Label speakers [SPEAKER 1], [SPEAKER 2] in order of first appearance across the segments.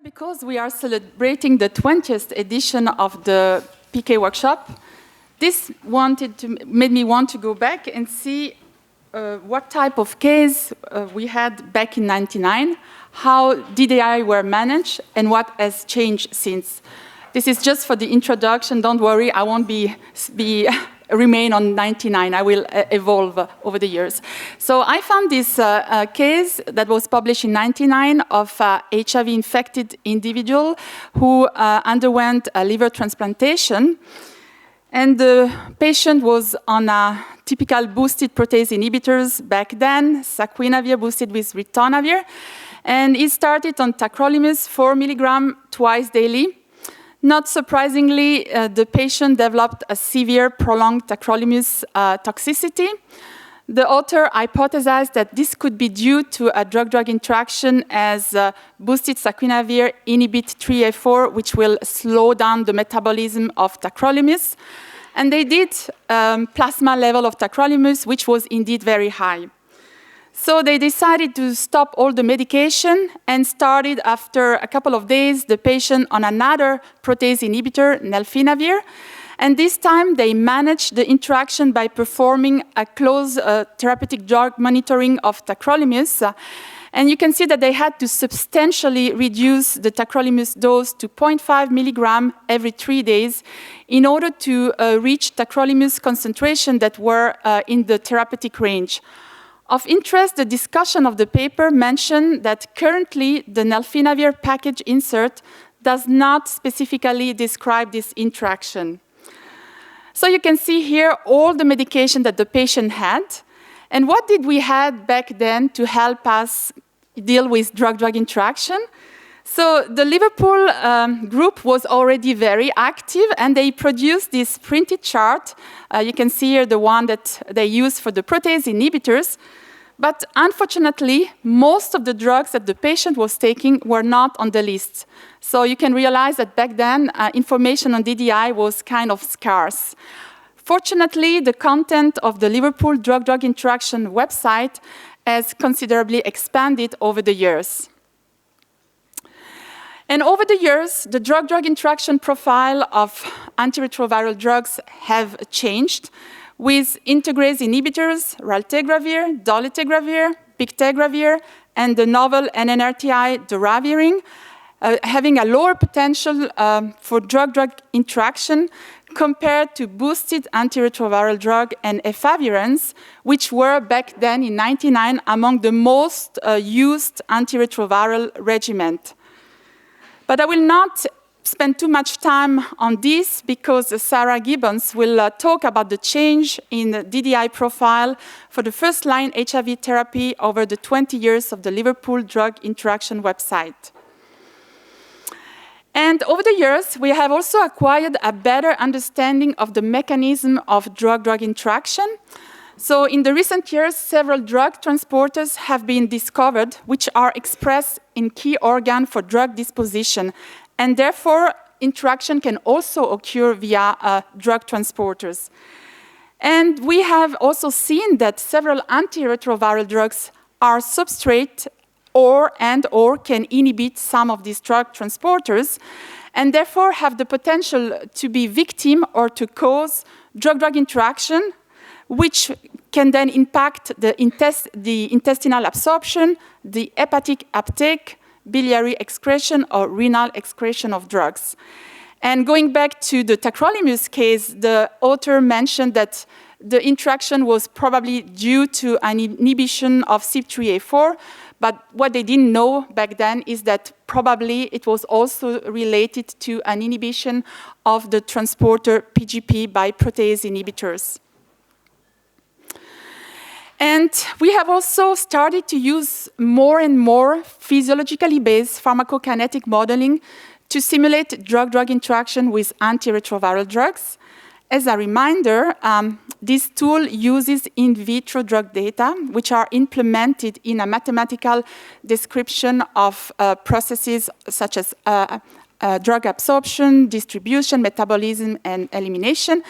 [SPEAKER 1] Because we are celebrating the 20th edition of the PK workshop, this made me want to go back and see what type of case we had back in '99, how DDI were managed, and what has changed since. This is just for the introduction. Don't worry, I won't remain on 99. I will evolve over the years. So I found this case that was published in '99 of HIV-infected individual who underwent a liver transplantation. And the patient was on a typical boosted protease inhibitors back then, saquinavir boosted with ritonavir. And he started on tacrolimus 4 milligram twice daily. Not surprisingly, the patient developed a severe prolonged tacrolimus toxicity. The author hypothesized that this could be due to a drug-drug interaction as boosted saquinavir inhibit 3A4, which will slow down the metabolism of tacrolimus. And they did plasma level of tacrolimus, which was indeed very high. So they decided to stop all the medication and started, after a couple of days, the patient on another protease inhibitor, nelfinavir. And this time they managed the interaction by performing a close therapeutic drug monitoring of tacrolimus. And you can see that they had to substantially reduce the tacrolimus dose to 0.5 milligram every 3 days in order to reach tacrolimus concentration that were in the therapeutic range. Of interest, the discussion of the paper mentioned that currently the nelfinavir package insert does not specifically describe this interaction. So you can see here all the medication that the patient had. And what did we have back then to help us deal with drug-drug interaction? So the Liverpool group was already very active, and they produced this printed chart. You can see here the one that they used for the protease inhibitors. But unfortunately, most of the drugs that the patient was taking were not on the list. So you can realize that back then, information on DDI was kind of scarce. Fortunately, the content of the Liverpool drug-drug interaction website has considerably expanded over the years. And over the years, the drug-drug interaction profile of antiretroviral drugs have changed, with integrase inhibitors, raltegravir, dolutegravir, pictegravir, and the novel NNRTI doravirine having a lower potential for drug-drug interaction compared to boosted antiretroviral drug and efavirenz, which were back then in '99 among the most used antiretroviral regimen. But I will not spend too much time on this because Sarah Gibbons will talk about the change in the DDI profile for the first-line HIV therapy over the 20 years of the Liverpool drug interaction website. And over the years, we have also acquired a better understanding of the mechanism of drug-drug interaction. So in the recent years, several drug transporters have been discovered which are expressed in key organ for drug disposition. And therefore, interaction can also occur via drug transporters. And we have also seen that several antiretroviral drugs are substrate or can inhibit some of these drug transporters, and therefore have the potential to be victim or to cause drug-drug interaction, which can then impact the intestinal absorption, the hepatic uptake, biliary excretion or renal excretion of drugs. And going back to the tacrolimus case, the author mentioned that the interaction was probably due to an inhibition of CYP3A4, but what they didn't know back then is that probably it was also related to an inhibition of the transporter PGP by protease inhibitors. And we have also started to use more and more physiologically based pharmacokinetic modeling to simulate drug-drug interaction with antiretroviral drugs. As a reminder, this tool uses in vitro drug data, which are implemented in a mathematical description of processes such as drug absorption, distribution, metabolism, and elimination.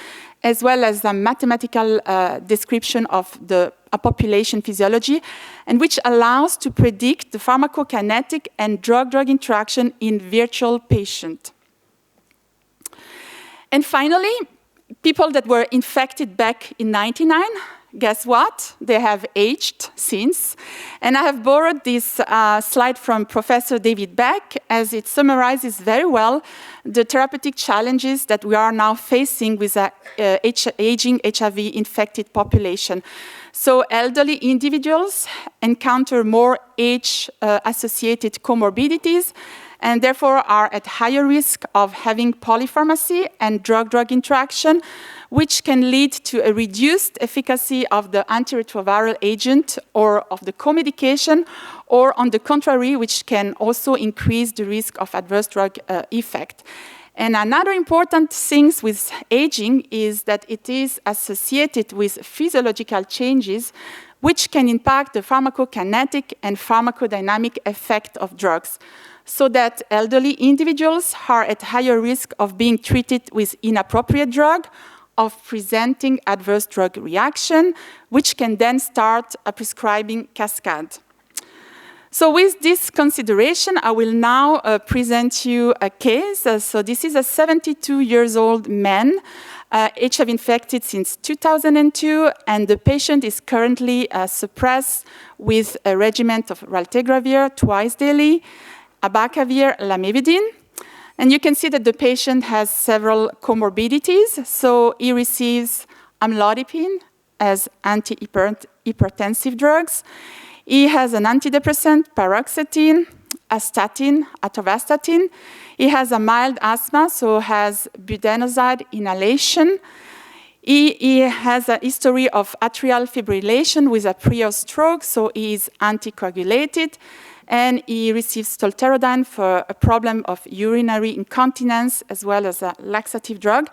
[SPEAKER 1] as well as a mathematical description of a population physiology, and which allows to predict the pharmacokinetic and drug-drug interaction in virtual patients. And finally, people that were infected back in 1999, guess what? They have aged since. And I have borrowed this slide from Professor David Beck, as it summarizes very well the therapeutic challenges that we are now facing with an aging HIV-infected population. So elderly individuals encounter more age-associated comorbidities, and therefore are at higher risk of having polypharmacy and drug-drug interaction, which can lead to a reduced efficacy of the antiretroviral agent or of the co-medication, or on the contrary, which can also increase the risk of adverse drug effect. And another important thing with aging is that it is associated with physiological changes which can impact the pharmacokinetic and pharmacodynamic effect of drugs, so that elderly individuals are at higher risk of being treated with inappropriate drug, of presenting adverse drug reaction, which can then start a prescribing cascade. So with this consideration, I will now present you a case. So this is a 72-year-old man, HIV infected since 2002, and the patient is currently suppressed with a regimen of raltegravir twice daily, abacavir, lamivudine. And you can see that the patient has several comorbidities. So he receives amlodipine as antihypertensive drugs. He has an antidepressant, paroxetine, a statin, atorvastatin. He has a mild asthma, so has budesonide inhalation. He has a history of atrial fibrillation with a prior stroke, so he is anticoagulated. And he receives tolterodine for a problem of urinary incontinence, as well as a laxative drug.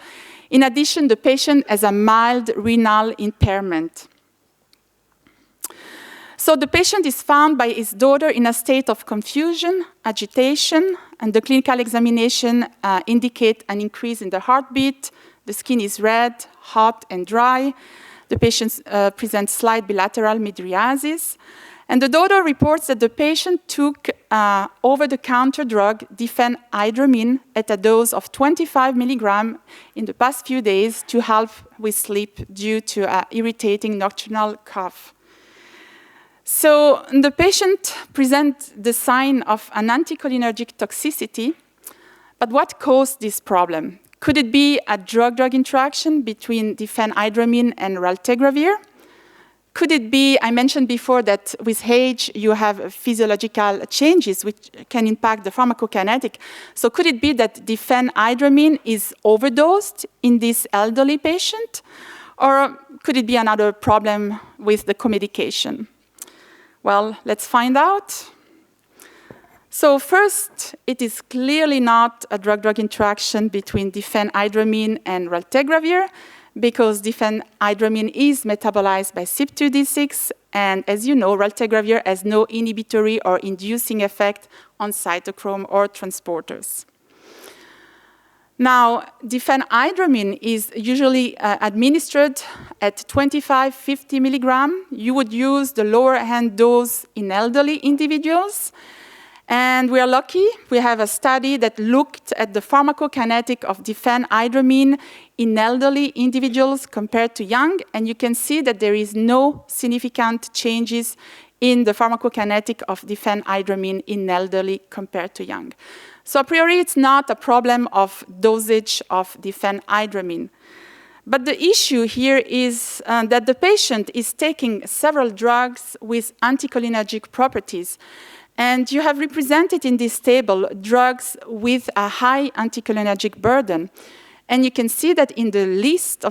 [SPEAKER 1] In addition, the patient has a mild renal impairment. So the patient is found by his daughter in a state of confusion, agitation, and the clinical examination indicate an increase in the heartbeat. The skin is red, hot, and dry. The patient presents slight bilateral mydriasis. And the daughter reports that the patient took over-the-counter drug diphenhydramine at a dose of 25 milligrams in the past few days to help with sleep due to irritating nocturnal cough. So the patient presents the sign of an anticholinergic toxicity, but what caused this problem? Could it be a drug-drug interaction between diphenhydramine and raltegravir? Could it be, I mentioned before that with age you have physiological changes which can impact the pharmacokinetic. So could it be that diphenhydramine is overdosed in this elderly patient? Or could it be another problem with the co-medication? Well, let's find out. So first, it is clearly not a drug-drug interaction between diphenhydramine and raltegravir, because diphenhydramine is metabolized by CYP2D6, and as you know, raltegravir has no inhibitory or inducing effect on cytochrome or transporters. Now, diphenhydramine is usually administered at 25-50 milligrams. You would use the lower hand dose in elderly individuals. And we are lucky, we have a study that looked at the pharmacokinetic of diphenhydramine in elderly individuals compared to young, and you can see that there is no significant changes in the pharmacokinetic of diphenhydramine in elderly compared to young. So a priori, it's not a problem of dosage of diphenhydramine. But the issue here is that the patient is taking several drugs with anticholinergic properties. And you have represented in this table drugs with a high anticholinergic burden. And you can see that in the list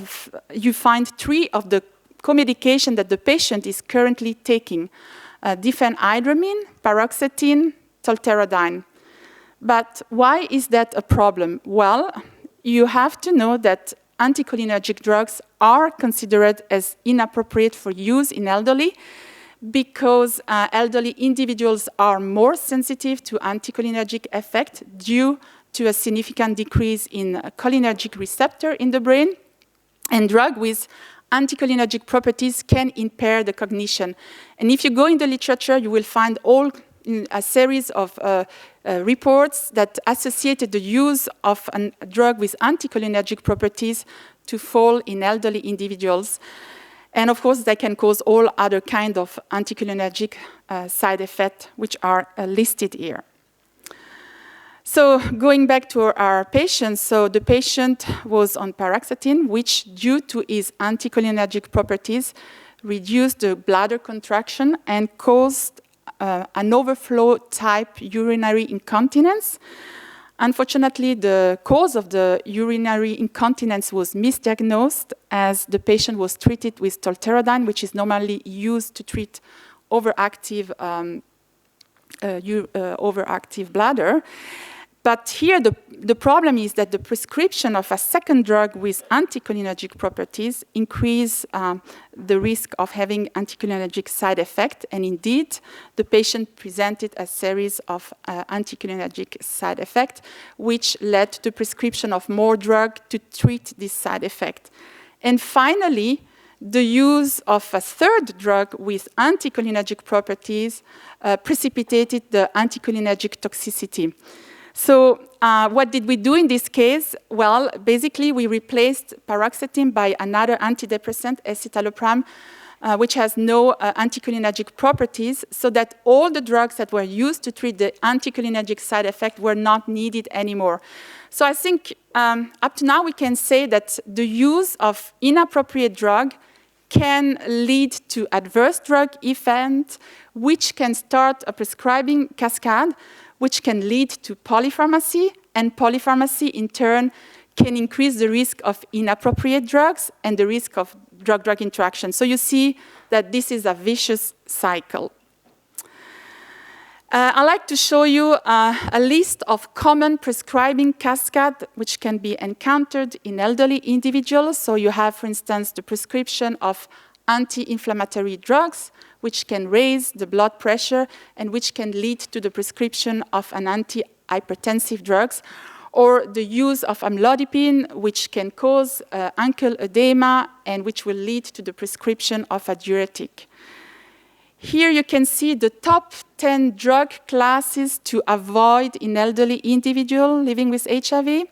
[SPEAKER 1] you find 3 of the co-medication that the patient is currently taking: diphenhydramine, paroxetine, tolterodine. But why is that a problem? Well, you have to know that anticholinergic drugs are considered as inappropriate for use in elderly, because elderly individuals are more sensitive to anticholinergic effect due to a significant decrease in a cholinergic receptor in the brain. And drug with anticholinergic properties can impair the cognition. And if you go in the literature, you will find a series of reports that associated the use of a drug with anticholinergic properties to fall in elderly individuals. And of course, they can cause all other kinds of anticholinergic side effects, which are listed here. So going back to our patient, so the patient was on paroxetine, which due to its anticholinergic properties, reduced the bladder contraction and caused an overflow type urinary incontinence. Unfortunately, the cause of the urinary incontinence was misdiagnosed as the patient was treated with tolterodine, which is normally used to treat overactive bladder. But here the problem is that the prescription of a second drug with anticholinergic properties increase the risk of having anticholinergic side effect. And indeed, the patient presented a series of anticholinergic side effects, which led to the prescription of more drug to treat this side effect. And finally, the use of a third drug with anticholinergic properties precipitated the anticholinergic toxicity. So what did we do in this case? Well, basically, we replaced paroxetine by another antidepressant, escitalopram, which has no anticholinergic properties, so that all the drugs that were used to treat the anticholinergic side effect were not needed anymore. So I think up to now we can say that the use of inappropriate drug can lead to adverse drug events, which can start a prescribing cascade, which can lead to polypharmacy, and polypharmacy in turn can increase the risk of inappropriate drugs and the risk of drug-drug interaction. So you see that this is a vicious cycle. I'd like to show you a list of common prescribing cascades which can be encountered in elderly individuals. So you have, for instance, the prescription of anti-inflammatory drugs, which can raise the blood pressure and which can lead to the prescription of an antihypertensive drugs, or the use of amlodipine, which can cause ankle edema and which will lead to the prescription of a diuretic. Here you can see the top 10 drug classes to avoid in elderly individuals living with HIV.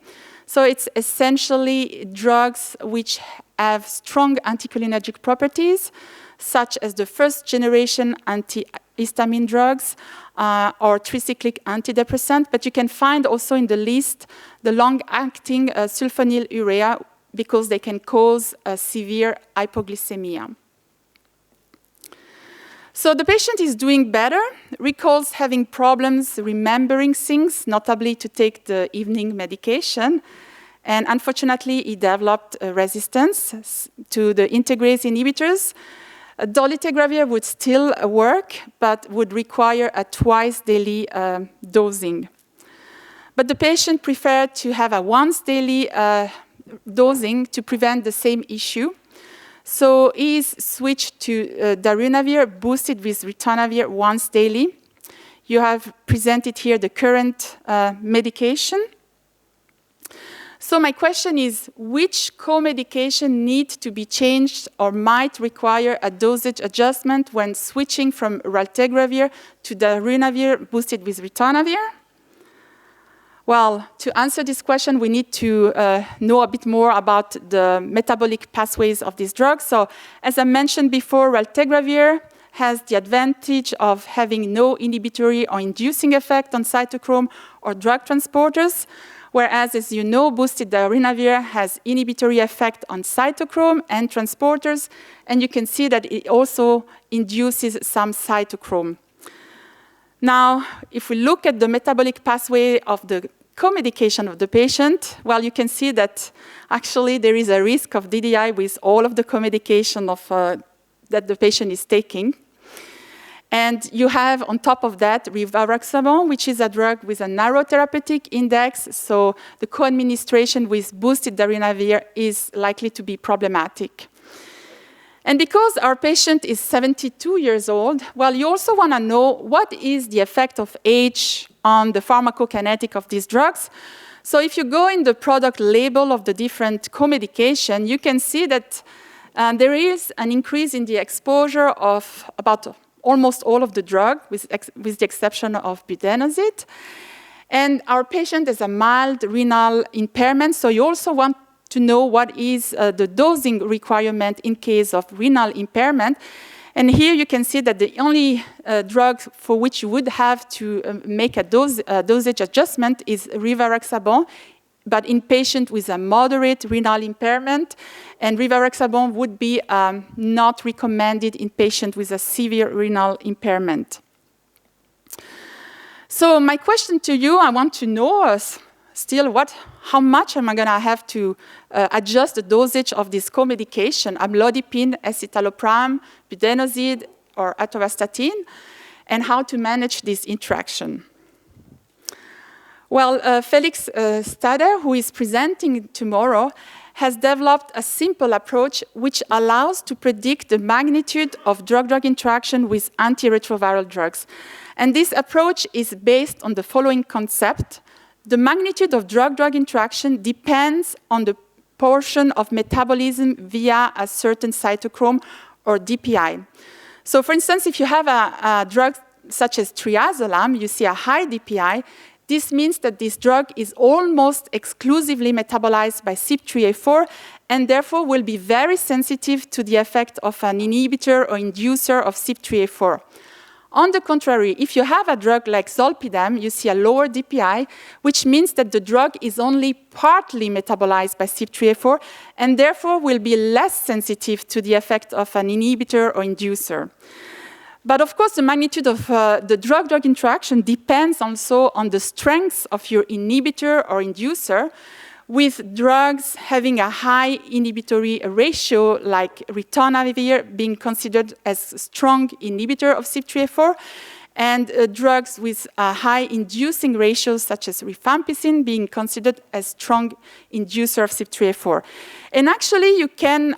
[SPEAKER 1] So it's essentially drugs which have strong anticholinergic properties, such as the first-generation antihistamine drugs or tricyclic antidepressant. But you can find also in the list the long-acting sulfonylurea because they can cause severe hypoglycemia. So the patient is doing better, recalls having problems remembering things, notably to take the evening medication. And unfortunately, he developed a resistance to the integrase inhibitors. Dolutegravir would still work, but would require a twice-daily dosing. But the patient preferred to have a once-daily dosing to prevent the same issue. So he is switched to darunavir boosted with ritonavir once daily. You have presented here the current medication. So my question is, which co-medication need to be changed or might require a dosage adjustment when switching from raltegravir to darunavir boosted with ritonavir? Well, to answer this question, we need to know a bit more about the metabolic pathways of these drugs. So, as I mentioned before, raltegravir has the advantage of having no inhibitory or inducing effect on cytochrome or drug transporters, whereas, as you know, boosted darunavir has inhibitory effect on cytochrome and transporters, and you can see that it also induces some cytochrome. Now, if we look at the metabolic pathway of the co-medication of the patient, well, you can see that actually there is a risk of DDI with all of the co-medication of, that the patient is taking. And you have, on top of that, rivaroxaban, which is a drug with a narrow therapeutic index, so the co-administration with boosted darunavir is likely to be problematic. And because our patient is 72 years old, well, you also want to know what is the effect of age on the pharmacokinetic of these drugs. So if you go in the product label of the different co-medication, you can see that there is an increase in the exposure of about almost all of the drug, with the exception of budesonide. And our patient has a mild renal impairment, so you also want to know what is the dosing requirement in case of renal impairment. And here you can see that the only drug for which you would have to make a dosage adjustment is rivaroxaban, but in patients with a moderate renal impairment, and rivaroxaban would be not recommended in patients with a severe renal impairment. So my question to you, I want to know still how much am I going to have to adjust the dosage of this co-medication, amlodipine, escitalopram, budesonide, or atorvastatin, and how to manage this interaction. Well, Felix Stader, who is presenting tomorrow, has developed a simple approach which allows to predict the magnitude of drug-drug interaction with antiretroviral drugs. And this approach is based on the following concept. The magnitude of drug-drug interaction depends on the portion of metabolism via a certain cytochrome or DPI. So for instance, if you have a drug such as triazolam, you see a high DPI. This means that this drug is almost exclusively metabolized by CYP3A4 and therefore will be very sensitive to the effect of an inhibitor or inducer of CYP3A4. On the contrary, if you have a drug like zolpidem, you see a lower DPI, which means that the drug is only partly metabolized by CYP3A4 and therefore will be less sensitive to the effect of an inhibitor or inducer. But of course, the magnitude of the drug-drug interaction depends also on the strength of your inhibitor or inducer, with drugs having a high inhibitory ratio, like ritonavir being considered as a strong inhibitor of CYP3A4, and drugs with high inducing ratios, such as rifampicin, being considered as strong inducer of CYP3A4. And actually, you can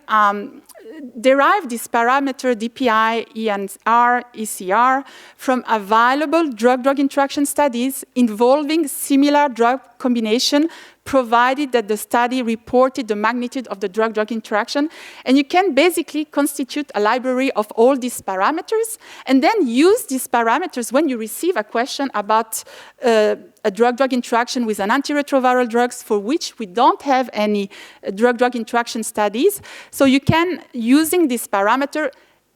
[SPEAKER 1] derive this parameter DPI, ENR, ECR from available drug-drug interaction studies involving similar drug combination, provided that the study reported the magnitude of the drug-drug interaction. And you can basically constitute a library of all these parameters and then use these parameters when you receive a question about a drug-drug interaction with an antiretroviral drugs for which we don't have any drug-drug interaction studies. So you can, using this parameter,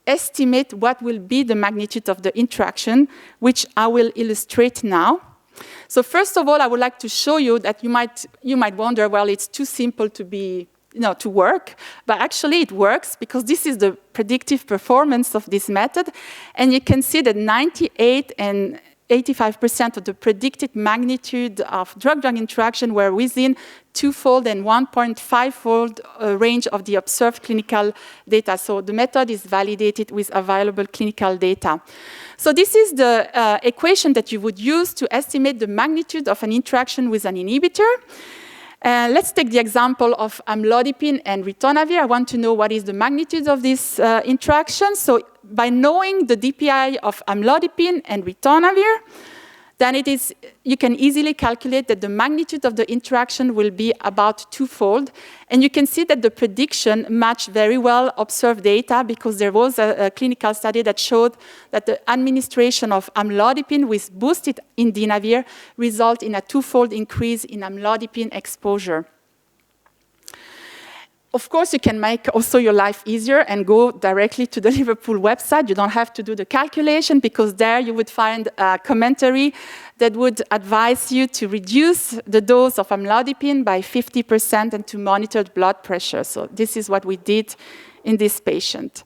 [SPEAKER 1] estimate what will be the magnitude of the interaction, which I will illustrate now. So first of all, I would like to show you that you might wonder, well, it's too simple to work, but actually it works because this is the predictive performance of this method, and you can see that 98 and 85% of the predicted magnitude of drug-drug interaction were within twofold and 1.5-fold range of the observed clinical data. So the method is validated with available clinical data. So this is the equation that you would use to estimate the magnitude of an interaction with an inhibitor. Let's take the example of amlodipine and ritonavir. I want to know what is the magnitude of this interaction. So by knowing the DPI of amlodipine and ritonavir, then you can easily calculate that the magnitude of the interaction will be about twofold. And you can see that the prediction matched very well observed data because there was a clinical study that showed that the administration of amlodipine with boosted indinavir result in a twofold increase in amlodipine exposure. Of course, you can make also your life easier and go directly to the Liverpool website. You don't have to do the calculation because there you would find a commentary that would advise you to reduce the dose of amlodipine by 50% and to monitor blood pressure. So this is what we did in this patient.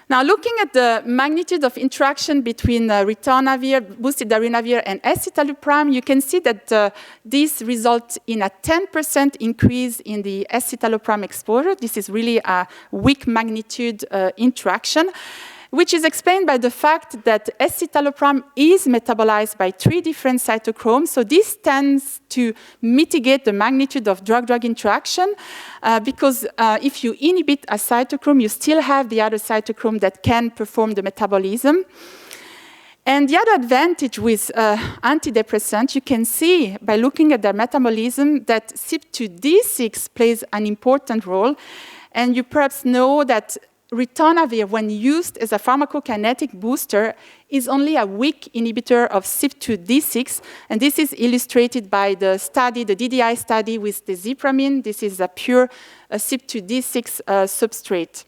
[SPEAKER 1] Now, looking at the magnitude of interaction between ritonavir, boosted darunavir, and escitalopram, you can see that this results in a 10% increase in the escitalopram exposure. This is really a weak magnitude interaction, which is explained by the fact that escitalopram is metabolized by 3 different cytochromes. So this tends to mitigate the magnitude of drug-drug interaction because if you inhibit a cytochrome, you still have the other cytochrome that can perform the metabolism. And the other advantage with antidepressant, you can see by looking at their metabolism that CYP2D6 plays an important role. And you perhaps know that ritonavir, when used as a pharmacokinetic booster, is only a weak inhibitor of CYP2D6. And this is illustrated by the study, the DDI study with the dizipramine. This is a pure CYP2D6 substrate.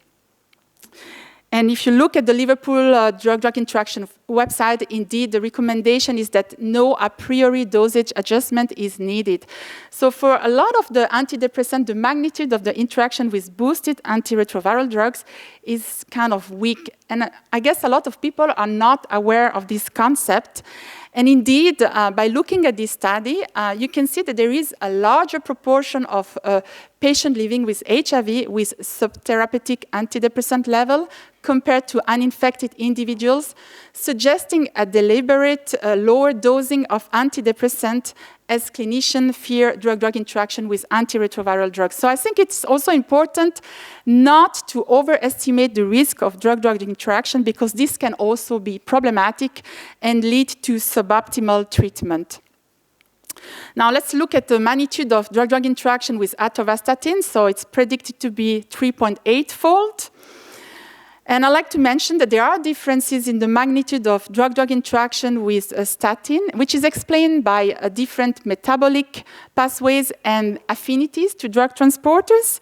[SPEAKER 1] And if you look at the Liverpool drug-drug interaction website, indeed, the recommendation is that no a priori dosage adjustment is needed. So for a lot of the antidepressant, the magnitude of the interaction with boosted antiretroviral drugs is kind of weak. And I guess a lot of people are not aware of this concept. And indeed, by looking at this study, you can see that there is a larger proportion of patients living with HIV with subtherapeutic antidepressant level compared to uninfected individuals, suggesting a deliberate lower dosing of antidepressant as clinicians fear drug-drug interaction with antiretroviral drugs. So I think it's also important not to overestimate the risk of drug-drug interaction, because this can also be problematic and lead to suboptimal treatment. Now let's look at the magnitude of drug-drug interaction with atorvastatin. So it's predicted to be 3.8-fold. And I'd like to mention that there are differences in the magnitude of drug-drug interaction with statin, which is explained by different metabolic pathways and affinities to drug transporters.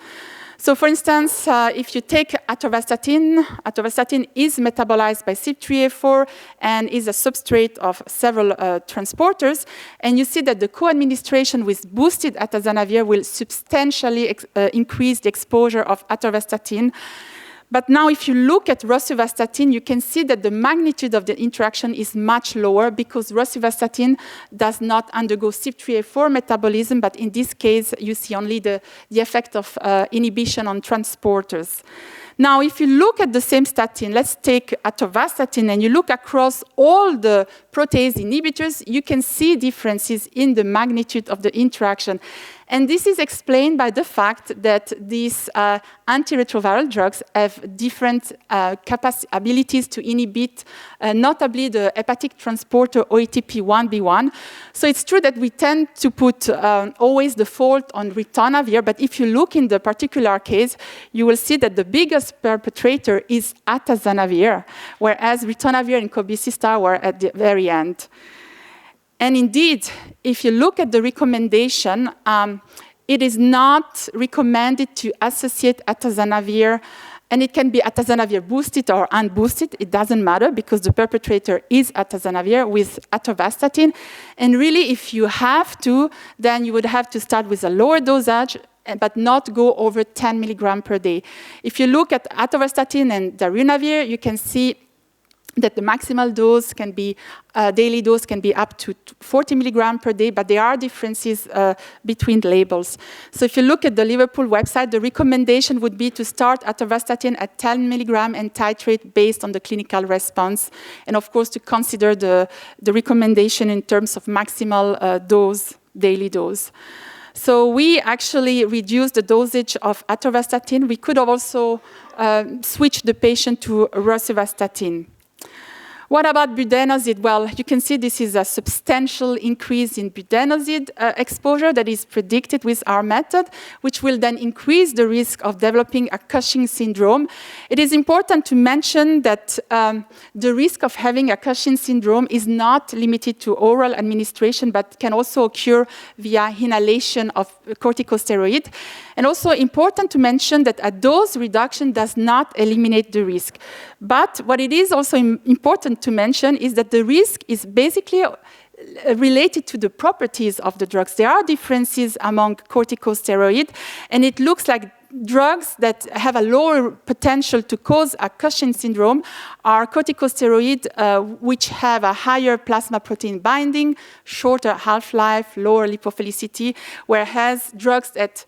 [SPEAKER 1] So for instance, if you take atorvastatin is metabolized by CYP3A4 and is a substrate of several transporters. And you see that the co-administration with boosted atazanavir will substantially increase the exposure of atorvastatin. But now if you look at rosuvastatin, you can see that the magnitude of the interaction is much lower, because rosuvastatin does not undergo CYP3A4 metabolism, but in this case, you see only the effect of inhibition on transporters. Now, if you look at the same statin, let's take atorvastatin, and you look across all the protease inhibitors, you can see differences in the magnitude of the interaction. And this is explained by the fact that these antiretroviral drugs have different abilities to inhibit, notably the hepatic transporter OATP1B1. So it's true that we tend to put always the fault on ritonavir, but if you look in the particular case, you will see that the biggest perpetrator is atazanavir, whereas ritonavir and cobicistar were at the very end. And indeed, if you look at the recommendation, it is not recommended to associate atazanavir, and it can be atazanavir boosted or unboosted, it doesn't matter, because the perpetrator is atazanavir with atorvastatin. And really, if you have to, then you would have to start with a lower dosage, but not go over 10 milligrams per day. If you look at atorvastatin and darunavir, you can see that the maximal dose can be, daily dose can be up to 40 milligrams per day, but there are differences between labels. So if you look at the Liverpool website, the recommendation would be to start atorvastatin at 10 milligrams and titrate based on the clinical response. And of course, to consider the recommendation in terms of maximal dose, daily dose. So we actually reduced the dosage of atorvastatin. We could have also switched the patient to rosuvastatin. What about budesonide? Well, you can see this is a substantial increase in budesonide exposure that is predicted with our method, which will then increase the risk of developing a Cushing syndrome. It is important to mention that the risk of having a Cushing syndrome is not limited to oral administration, but can also occur via inhalation of corticosteroid. And also important to mention that a dose reduction does not eliminate the risk. But what it is also important to mention is that the risk is basically related to the properties of the drugs. There are differences among corticosteroid, and it looks like drugs that have a lower potential to cause a Cushing syndrome are corticosteroids which have a higher plasma protein binding, shorter half-life, lower lipophilicity, whereas drugs that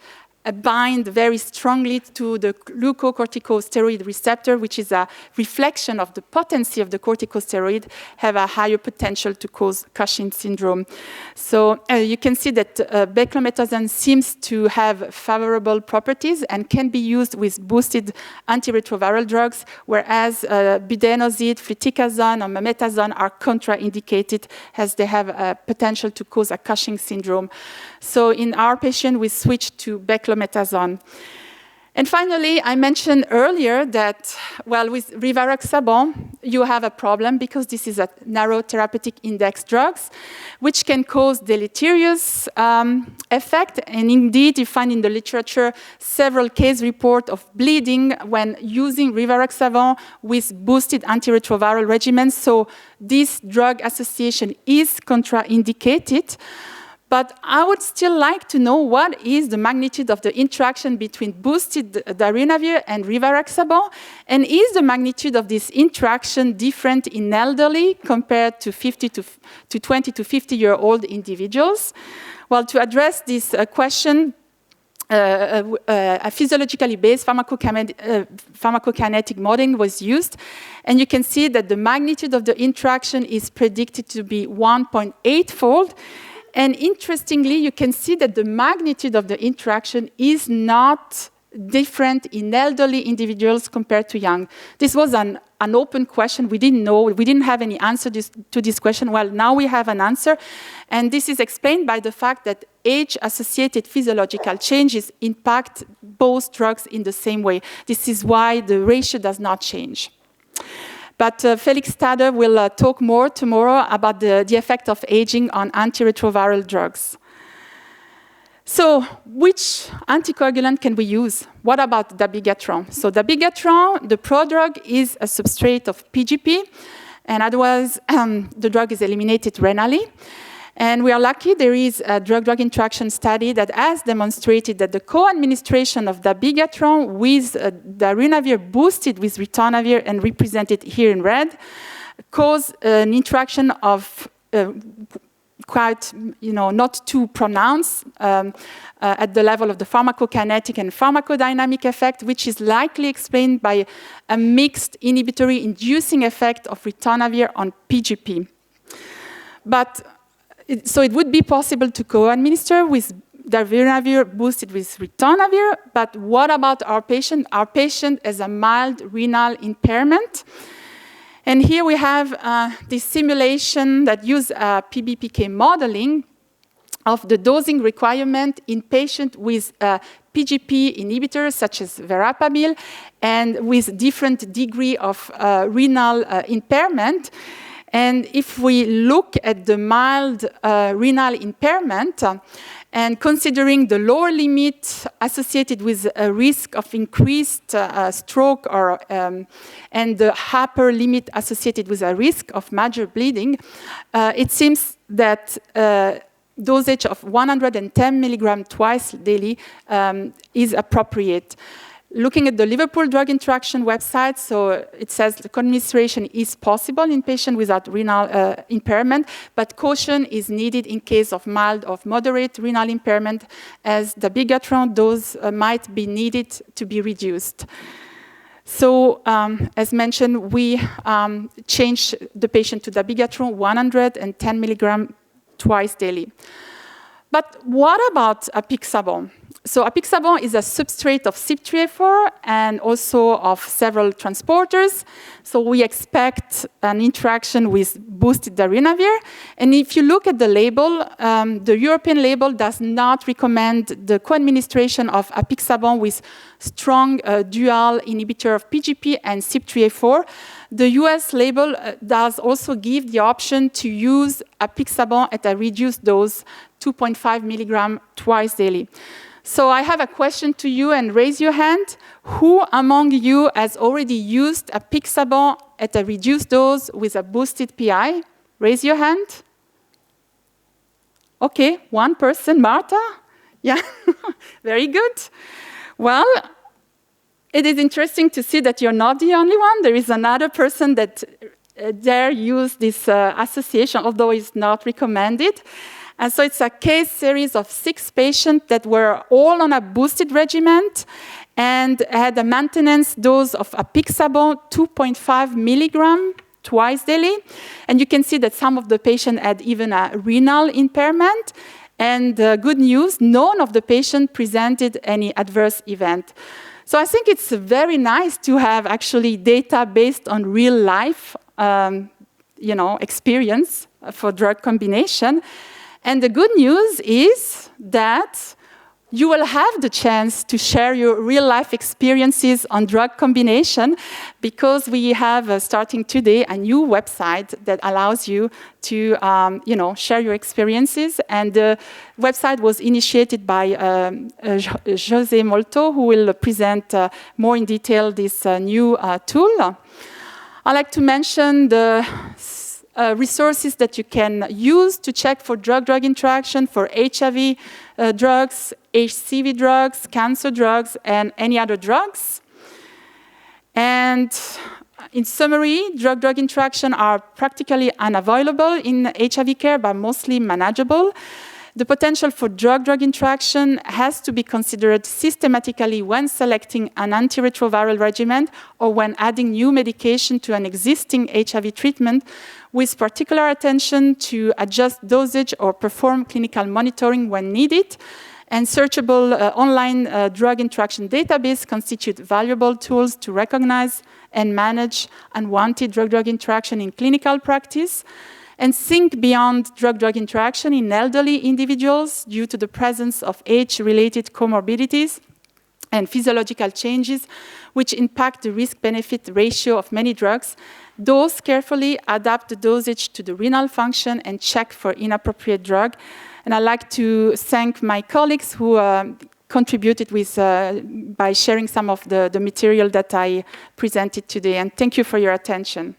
[SPEAKER 1] bind very strongly to the glucocorticosteroid receptor, which is a reflection of the potency of the corticosteroid, have a higher potential to cause Cushing syndrome. So you can see that beclomethasone seems to have favorable properties and can be used with boosted antiretroviral drugs, whereas budesonide, fluticasone, or mometasone are contraindicated as they have a potential to cause a Cushing syndrome. So in our patient, we switched to beclomethasone. And finally, I mentioned earlier that, well, with rivaroxaban, you have a problem because this is a narrow therapeutic index drugs, which can cause deleterious effect. And indeed, you find in the literature several case reports of bleeding when using rivaroxaban with boosted antiretroviral regimens. So this drug association is contraindicated. But I would still like to know what is the magnitude of the interaction between boosted darunavir and rivaroxaban, and is the magnitude of this interaction different in elderly compared to 20 to 50-year-old individuals? Well, to address this question, a physiologically based pharmacokinetic modeling was used, and you can see that the magnitude of the interaction is predicted to be 1.8-fold. And interestingly, you can see that the magnitude of the interaction is not different in elderly individuals compared to young. This was an open question. We didn't know. We didn't have any answer to this question. Well, now we have an answer. And this is explained by the fact that age-associated physiological changes impact both drugs in the same way. This is why the ratio does not change. But Felix Stade will talk more tomorrow about the effect of aging on antiretroviral drugs. So which anticoagulant can we use? What about dabigatran? So dabigatran, the prodrug, is a substrate of PGP, and otherwise the drug is eliminated renally. And we are lucky there is a drug-drug interaction study that has demonstrated that the co-administration of dabigatran with darunavir boosted with ritonavir, and represented here in red, cause an interaction of quite, not too pronounced at the level of the pharmacokinetic and pharmacodynamic effect, which is likely explained by a mixed inhibitory inducing effect of ritonavir on PGP. But so it would be possible to co-administer with darunavir boosted with ritonavir, but what about our patient? Our patient has a mild renal impairment. And here we have this simulation that uses PBPK modeling of the dosing requirement in patients with PGP inhibitors such as verapamil and with different degree of renal impairment. And if we look at the mild renal impairment, and considering the lower limit associated with a risk of increased stroke and the upper limit associated with a risk of major bleeding, it seems that dosage of 110 milligram twice daily is appropriate. Looking at the Liverpool drug interaction website, so it says the co-administration is possible in patients without renal impairment, but caution is needed in case of mild or moderate renal impairment, as the dabigatran dose might be needed to be reduced. So, as mentioned, we changed the patient to dabigatran 110 milligram twice daily. But what about Apixaban? So Apixaban is a substrate of CYP3A4 and also of several transporters. So we expect an interaction with boosted darunavir. And if you look at the label, the European label does not recommend the co-administration of Apixaban with strong dual inhibitor of PGP and CYP3A4. The US label does also give the option to use Apixaban at a reduced dose, 2.5 milligram twice daily. So I have a question to you, and raise your hand. Who among you has already used Apixaban at a reduced dose with a boosted PI? Raise your hand. Okay, one person, Marta? Yeah, very good. Well, it is interesting to see that you're not the only one. There is another person that dare use this association, although it's not recommended. And so it's a case series of 6 patients that were all on a boosted regimen and had a maintenance dose of Apixaban 2.5 milligram twice daily. And you can see that some of the patients had even a renal impairment. And good news, none of the patients presented any adverse event. So I think it's very nice to have actually data based on real life experience for drug combination. And the good news is that you will have the chance to share your real-life experiences on drug combination because we have, starting today, a new website that allows you to share your experiences. And the website was initiated by José Molto, who will present more in detail this new tool. I'd like to mention the resources that you can use to check for drug-drug interaction for HIV drugs, HCV drugs, cancer drugs, and any other drugs. And in summary, drug-drug interaction are practically unavoidable in HIV care, but mostly manageable. The potential for drug-drug interaction has to be considered systematically when selecting an antiretroviral regimen or when adding new medication to an existing HIV treatment, with particular attention to adjust dosage or perform clinical monitoring when needed. And searchable online drug interaction database constitute valuable tools to recognize and manage unwanted drug-drug interaction in clinical practice, and think beyond drug-drug interaction in elderly individuals due to the presence of age-related comorbidities and physiological changes which impact the risk-benefit ratio of many drugs. Those carefully adapt the dosage to the renal function and check for inappropriate drug. And I'd like to thank my colleagues who contributed by sharing some of the material that I presented today. And thank you for your attention.